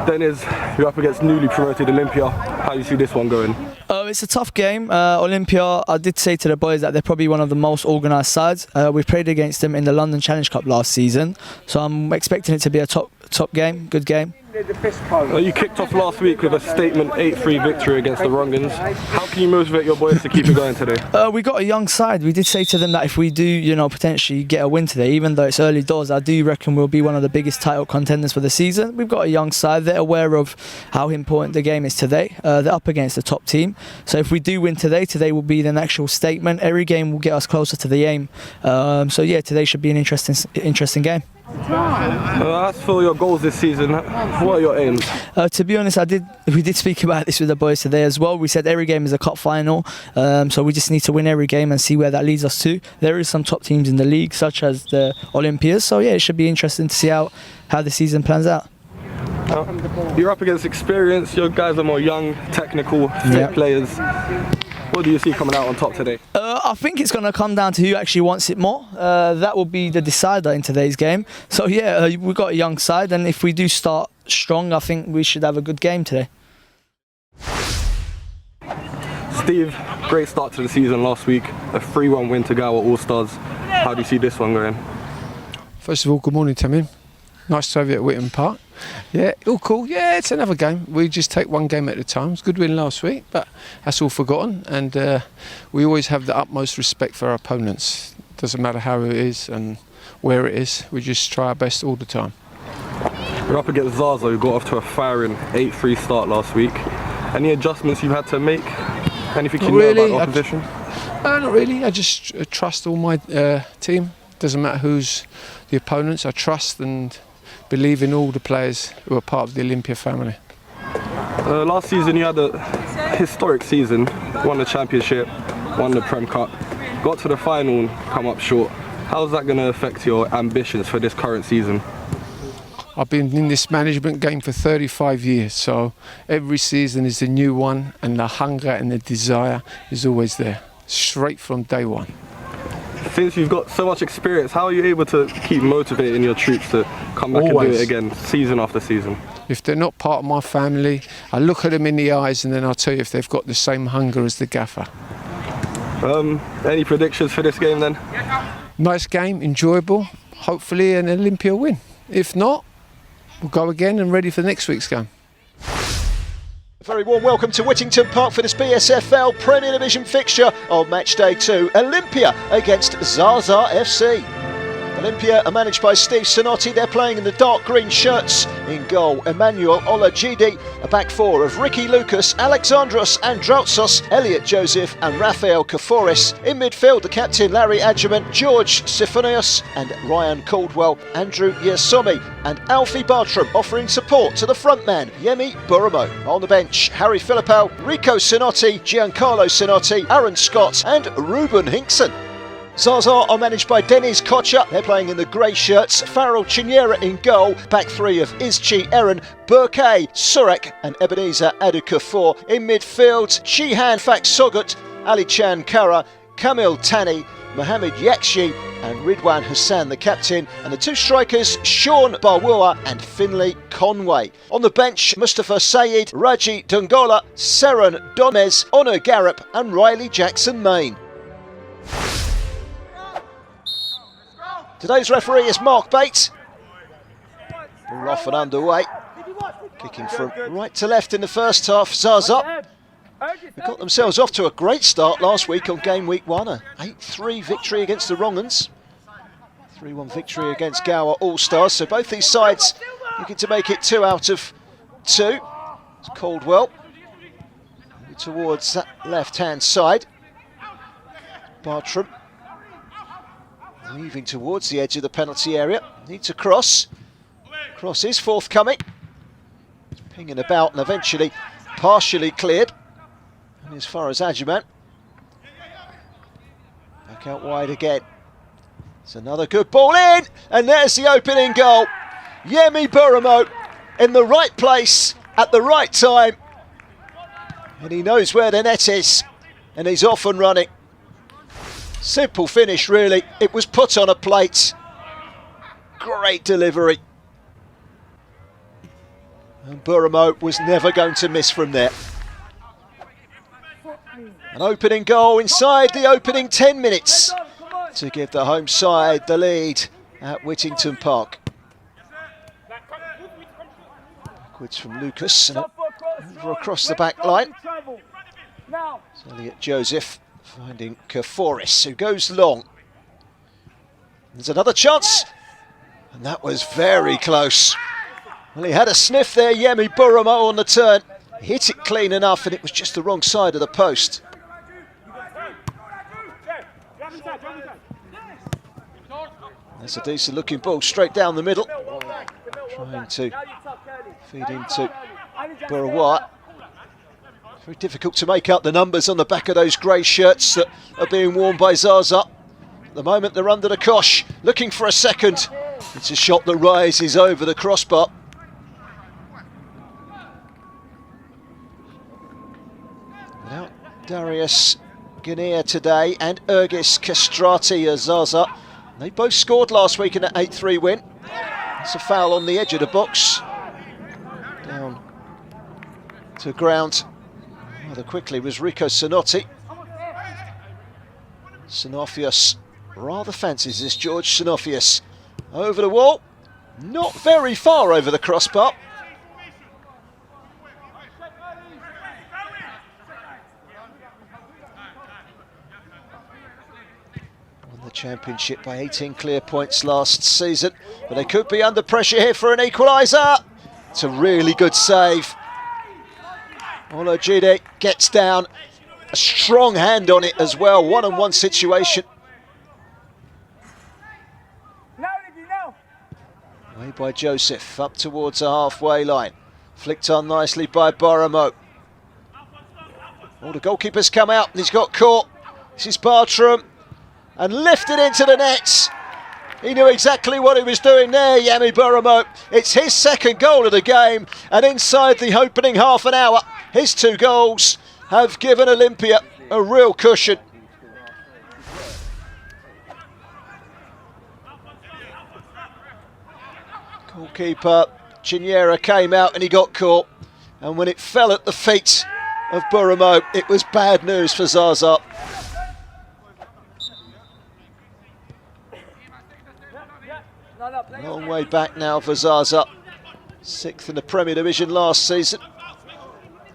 Dennis, you're up against newly promoted Olympia. How do you see this one going? It's a tough game. Olympia, I did say to the boys that they're probably one of the most organised sides. We played against them in the London Challenge Cup last season, so I'm expecting it to be a top game, good game. You kicked off last week with a statement 8-3 victory against the Rongans. How can you motivate your boys to keep it going today? We got a young side. We did say to them that if we do, potentially get a win today, even though it's early doors, I do reckon we'll be one of the biggest title contenders for the season. We've got a young side. They're aware of how important the game is today. They're up against the top team. So if we do win today will be an actual statement. Every game will get us closer to the aim. So yeah, today should be an interesting game. As for your goals this season, what are your aims? To be honest, we did speak about this with the boys today as well. We said every game is a cup final, so we just need to win every game and see where that leads us to. There is some top teams in the league, such as the Olympias, so yeah, it should be interesting to see how the season plans out. You're up against experience, your guys are more young, technical, fit players. What do you see coming out on top today? I think it's going to come down to who actually wants it more. That will be the decider in today's game. So yeah, we've got a young side, and if we do start strong, I think we should have a good game today. Steve, great start to the season last week. A 3-1 win to Gower All-Stars. How do you see this one going? First of all, good morning, Tammy. Nice to have you at Whitton Park. Yeah, all cool. Yeah, it's another game. We just take one game at a time. It's a good win last week, but that's all forgotten. And we always have the utmost respect for our opponents. Doesn't matter how it is and where it is. We just try our best all the time. You're up against Zaza, who got off to a firing 8-3 start last week. Any adjustments you've had to make? Anything you know about the opposition? Not really. I just trust all my team. Doesn't matter who's the opponents. I trust and believe in all the players who are part of the Olympia family. Last season you had a historic season, won the championship, won the Prem Cup, got to the final and come up short. How's that going to affect your ambitions for this current season? I've been in this management game for 35 years, so every season is a new one, and the hunger and the desire is always there, straight from day one. Since you've got so much experience, how are you able to keep motivating your troops to come back and do it again, season after season? If they're not part of my family, I look at them in the eyes and then I'll tell you if they've got the same hunger as the gaffer. Any predictions for this game then? Nice game, enjoyable, hopefully an Olympia win. If not, we'll go again and ready for next week's game. A very warm welcome to Whittington Park for this BSFL Premier Division fixture on match day 2. Olympia against Zaza F.C. Olympia are managed by Steve Sinotti. They're playing in the dark green shirts. In goal, Emmanuel Olajide. A back four of Ricky Lucas, Alexandros Androutsos, Elliot Joseph and Rafael Kaforis. In midfield, the captain Larry Adjumant, George Siphonios and Ryan Caldwell, Andrew Yesomi and Alfie Bartram offering support to the front man, Yemi Buramo. On the bench, Harry Philippou, Rico Sinotti, Giancarlo Sinotti, Aaron Scott and Ruben Hinkson. Zaza are managed by Dennis Kocha. They're playing in the grey shirts. Farrell Chinyera in goal. Back three of Izchi Aaron, Burkay Surek and Ebenezer Adukafor. In midfield, Shihan Fak Sogut, Ali Chan Kara, Kamil Tani, Mohamed Yakshi and Ridwan Hassan, the captain, and the two strikers, Sean Barwua and Finlay Conway. On the bench, Mustafa Sayed, Raji Dungola, Seren Domez, Honor Garrop and Riley Jackson Main. Today's referee is Mark Bates. Ball off and underway. Kicking from right to left in the first half. Zaza they got themselves off to a great start last week on game week 1. A 8-3 victory against the Rongans. 3-1 victory against Gower All-Stars. So both these sides looking to make it 2 out of 2. It's Caldwell towards that left-hand side. Bartram moving towards the edge of the penalty area. Needs a cross. Cross is forthcoming. Pinging about and eventually partially cleared. And as far as Adjumant. Back out wide again. It's another good ball in. And there's the opening goal. Yemi Buramo in the right place at the right time. And he knows where the net is. And he's off and running. Simple finish, really. It was put on a plate. Great delivery. And Buramo was never going to miss from there. An opening goal inside the opening 10 minutes to give the home side the lead at Whittington Park. Backwards from Lucas and over across the back line. It's Elliot Joseph finding Kerforis, who goes long. There's another chance, and that was very close. Well, he had a sniff there, Yemi Buramo, on the turn. He hit it clean enough, and it was just the wrong side of the post. That's a decent looking ball straight down the middle. Trying to feed into Burawat. Very difficult to make out the numbers on the back of those grey shirts that are being worn by Zaza. At the moment they're under the cosh, looking for a second. It's a shot that rises over the crossbar. Without Darius Guinea today and Ergis Castrati as Zaza. They both scored last week in an 8-3 win. It's a foul on the edge of the box. Down to ground rather quickly was Rico Sinotti. Sinofius rather fancies this, George Sinofius. Over the wall, not very far over the crossbar. Won the championship by 18 clear points last season, but they could be under pressure here for an equaliser. It's a really good save. Olajide gets down, a strong hand on it as well, one-on-one situation. Way by Joseph, up towards the halfway line. Flicked on nicely by Buramo. Oh, the goalkeeper's come out and he's got caught. This is Bartram, and lifted into the nets. He knew exactly what he was doing there, Yemi Buramo. It's his second goal of the game, and inside the opening half an hour, his 2 goals have given Olympia a real cushion. Goalkeeper Chiniera came out and he got caught, and when it fell at the feet of Buramo, it was bad news for Zaza. A long way back now for Zaza. 6th in the Premier Division last season.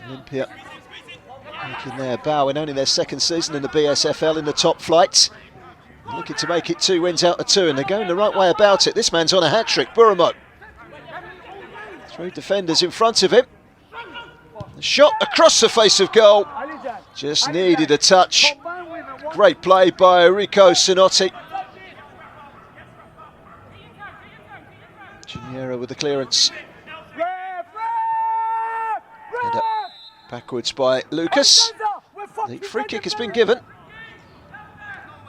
Olympia making their bow in only their 2nd season in the BSFL in the top flight. Looking to make it 2 wins out of 2, and they're going the right way about it. This man's on a hat-trick, Buramo. 3 defenders in front of him. The shot across the face of goal. Just needed a touch. Great play by Rico Sinotti. Chiniera with the clearance. And backwards by Lucas. The free kick has been given.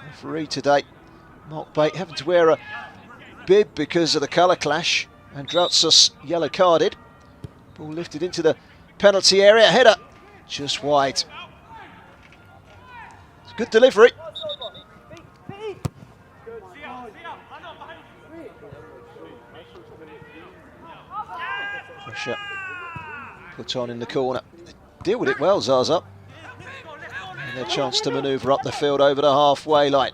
Referee today, Mark Bate, having to wear a bib because of the colour clash. And Droutsos yellow carded. Ball lifted into the penalty area. Header just wide. It's a good delivery. Pressure put on in the corner. They deal with it well, Zaza. And their chance to manoeuvre up the field over the halfway line.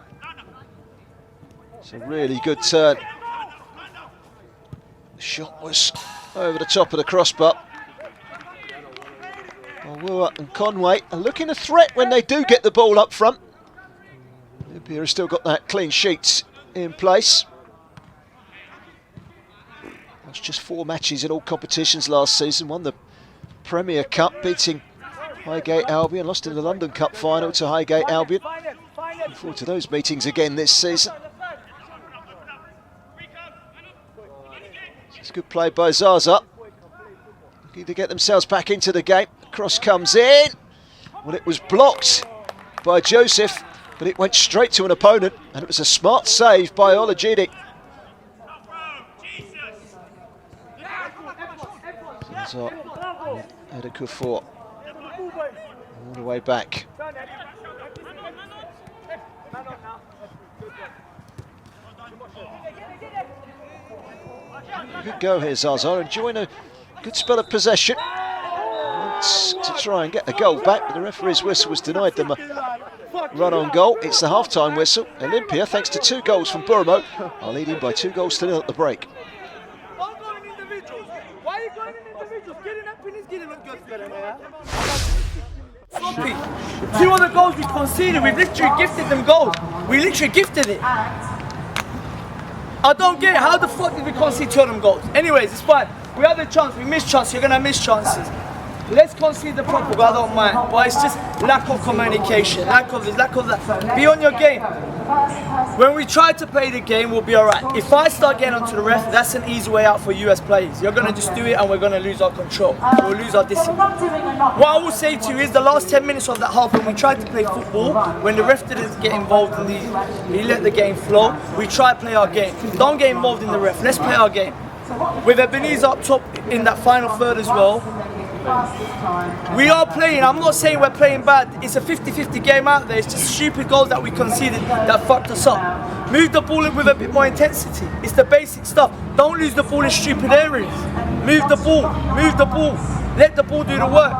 It's a really good turn. The shot was over the top of the crossbar. Wua and Conway are looking a threat when they do get the ball up front. Olympia has still got that clean sheet in place. That's just 4 matches in all competitions last season. Won the Premier Cup, beating Highgate Albion. Lost in the London Cup final to Highgate Albion. Looking forward to those meetings again this season. It's good play by Zaza. Looking to get themselves back into the game. Cross comes in. Well, it was blocked by Joseph, but it went straight to an opponent, and it was a smart save by Olajide. Zaza had a Kufor all the way back. Good go here, Zaza, enjoying a Good spell of possession. Wants to try and get the goal back, but the referee's whistle was denied them a run on goal. It's the half-time whistle. Olympia, thanks to 2 goals from Barnet, are leading by 2 goals to 0 at the break. Two other goals we conceded, we've literally gifted them goals. We literally gifted it. I don't get it. How the fuck did we concede 2 of them goals? Anyways, it's fine. We had a chance, we missed chances, you're gonna miss chances. Let's concede the proper goal, I don't mind. But it's just lack of communication, lack of this, lack of that. Be on your game. When we try to play the game, we'll be alright. If I start getting onto the ref, that's an easy way out for you as players. You're gonna just do it and we're gonna lose our control. We'll lose our discipline. What I will say to you is the last 10 minutes of that half, when we tried to play football, when the ref didn't get involved in he let the game flow, we try to play our game. Don't get involved in the ref, let's play our game. With Ebenezer up top in that final third as well, we are playing, I'm not saying we're playing bad, it's a 50-50 game out there, it's just stupid goals that we conceded that fucked us up. Move the ball in with a bit more intensity, it's the basic stuff. Don't lose the ball in stupid areas. Move the ball, let the ball do the work.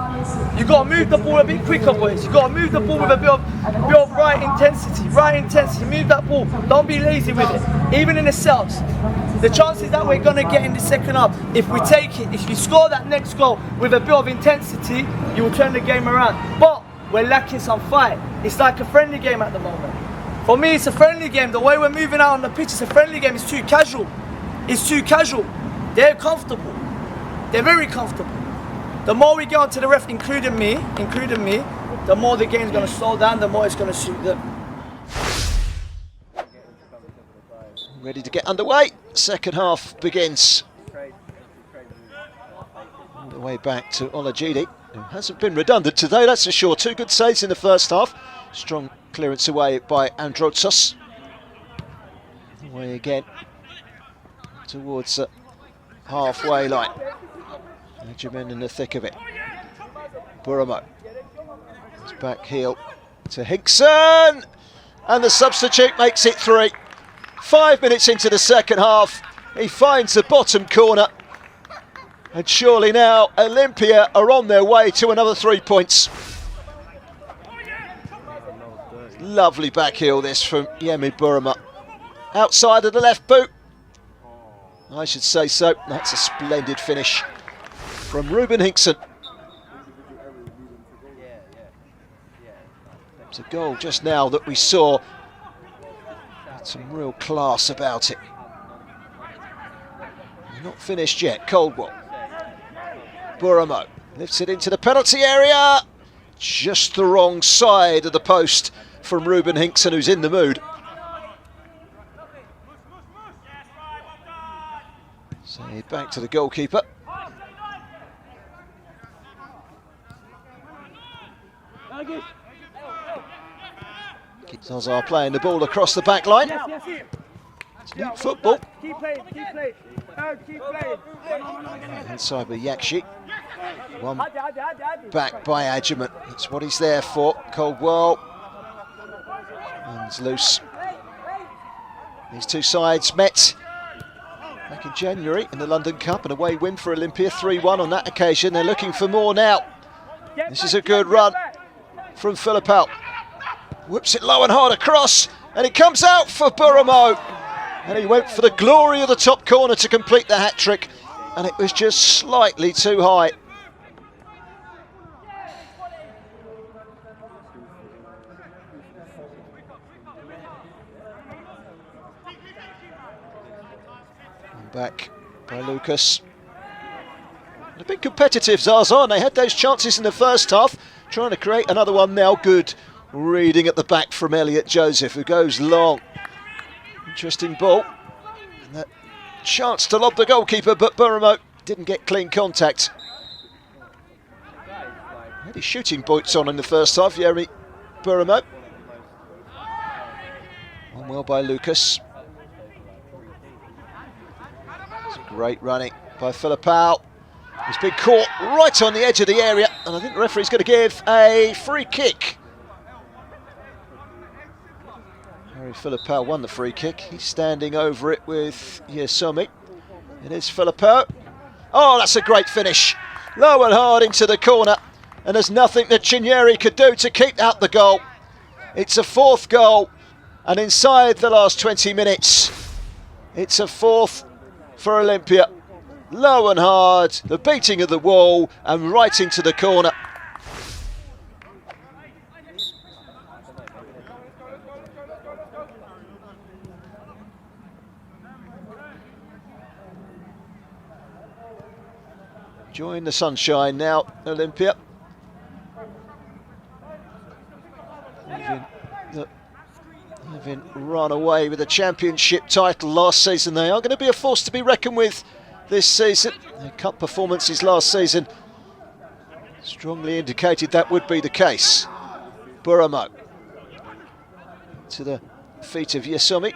You got to move the ball a bit quicker, boys. You got to move the ball with a bit of right intensity, move that ball, don't be lazy with it. Even in the cells, the chances that we're going to get in the second half, if we take it, if you score that next goal with a bit of intensity, you will turn the game around. But we're lacking some fight. It's like a friendly game at the moment. For me, it's a friendly game. The way we're moving out on the pitch, it's a friendly game. It's too casual. It's too casual. They're comfortable. They're very comfortable. The more we get onto the ref, including me, the more the game's going to slow down, the more it's going to suit them. Ready to get underway. Second half begins. All the way back to Olajide, who hasn't been redundant today, that's for sure. 2 good saves in the first half. Strong clearance away by Androtsos. Away again towards the halfway line. Benjamin in the thick of it. Buramo. It's back heel to Hinkson. And the substitute makes it 3. 5 minutes into the second half, he finds the bottom corner. And surely now Olympia are on their way to another 3 points. Lovely back heel this from Yemi Burama. Outside of the left boot. I should say so. That's a splendid finish from Ruben Hinkson. It's a goal just now that we saw. Some real class about it. Not finished yet, Coldwell. Buramo lifts it into the penalty area. Just the wrong side of the post from Ruben Hinkson, who's in the mood. So back to the goalkeeper. Zaza playing the ball across the back line. It's neat football. Keep playing. Inside by Yakshi. One back by Adjumant. That's what he's there for. Coldwell. Hands loose. These two sides met back in January in the London Cup, an away win for Olympia, 3-1 on that occasion. They're looking for more now. This is a good run from Philippou. Whips it low and hard across, and it comes out for Buramo. And he went for the glory of the top corner to complete the hat-trick, and it was just slightly too high. And back by Lucas. A bit competitive, Zaza, and they had those chances in the first half, trying to create another one now. Good reading at the back from Elliot Joseph, who goes long. Interesting ball. And that chance to lob the goalkeeper, but Buramo didn't get clean contact. Had his shooting boots on in the first half, Yemi Buramo. One well by Lucas. It's great running by Philippou. He's been caught right on the edge of the area, and I think the referee's going to give a free kick. Philippou won the free kick. He's standing over it with Yesomi. It is Philippou. Oh, that's a great finish. Low and hard into the corner, and there's nothing that Chinyere could do to keep out the goal. It's a fourth goal, and inside the last 20 minutes, it's a fourth for Olympia. Low and hard, the beating of the wall, and right into the corner. Enjoying the sunshine now, Olympia. Having run away with the championship title last season, they are going to be a force to be reckoned with this season. Their cup performances last season strongly indicated that would be the case. Buramo to the feet of Yasumi.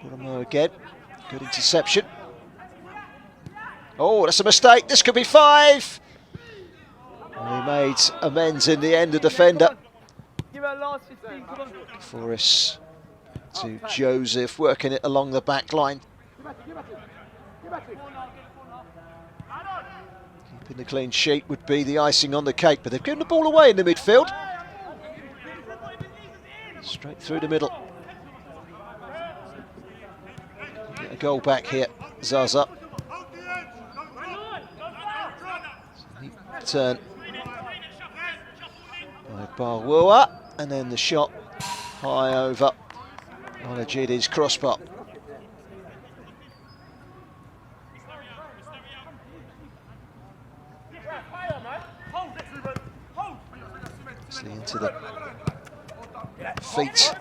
Buramo again, good interception. Oh, that's a mistake. This could be 5. And he made amends in the end, the defender. Forrest to Joseph, working it along the back line. Keeping the clean sheet would be the icing on the cake, but they've given the ball away in the midfield. Straight through the middle. Get a goal back here, Zaza. Turn by Barwua, and then the shot high over Olajide's crossbar. Into the feet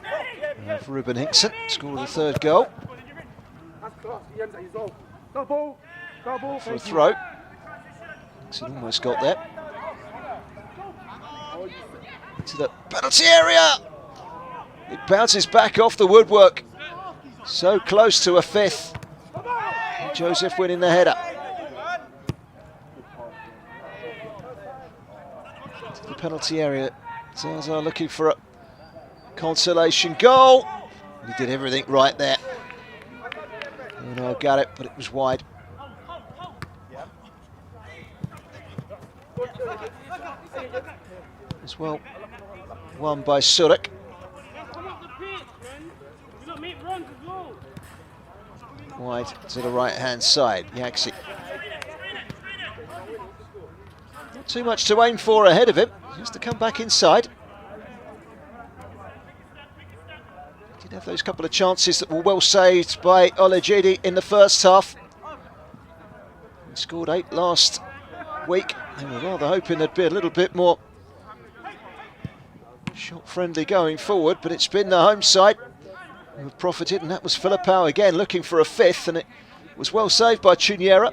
of Ruben Hickson, scored the third goal. For a throw. Hickson almost got there. Into the penalty area. It bounces back off the woodwork. So close to a 5th. Joseph winning the header. Into the penalty area. Zaza looking for a consolation goal. He did everything right there. Got it, but it was wide. As well, won by Surik. Wide to the right-hand side, Yaxi. Not too much to aim for ahead of him, just to come back inside. Did have those couple of chances that were well saved by Olajide in the first half. He scored 8 last week. They were rather hoping there'd be a little bit more shot friendly going forward, but it's been the home side who have profited, and that was Filipao again looking for a 5th, and it was well saved by Chinyere.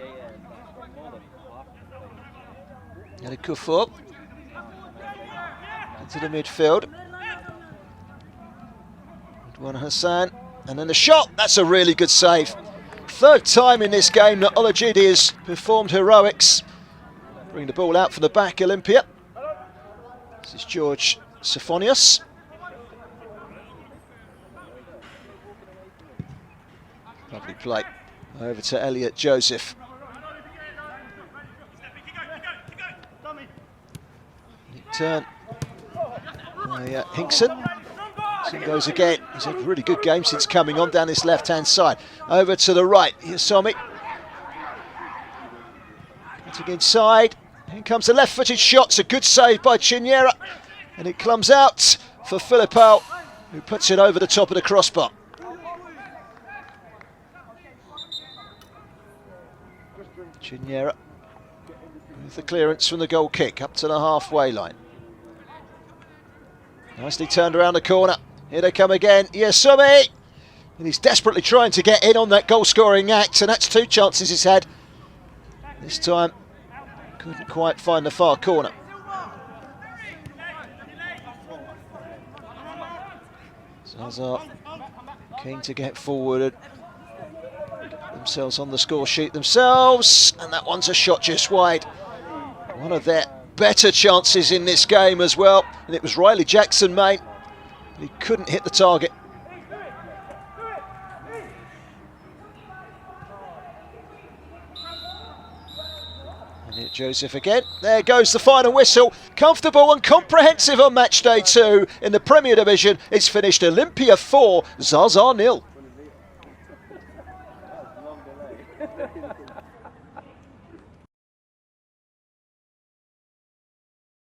And a Kufur into the midfield. One Hassan, and then the shot. That's a really good save. Third time in this game that Olajide has performed heroics. Bring the ball out from the back, Olympia. This is George Sophonius. Lovely play. Over to Elliot Joseph. Nick turn by Hinkson. He goes again. He's had a really good game since coming on down this left-hand side. Over to the right. Here's Somi. Cutting inside. Here comes the left-footed shot. It's a good save by Chinyere. And it comes out for Filipao, who puts it over the top of the crossbar. Chinyere with the clearance from the goal kick up to the halfway line. Nicely turned around the corner. Here they come again. Yasumi! And he's desperately trying to get in on that goal-scoring act, and that's 2 chances he's had. This time, couldn't quite find the far corner. Zaza keen to get forward. Themselves on the score sheet themselves, and that one's a shot just wide. One of their better chances in this game as well, and it was Riley Jackson, mate. He couldn't hit the target. Joseph again. There goes the final whistle. Comfortable and comprehensive on match day 2 in the Premier Division. It's finished Olympia 4, Zaza 0.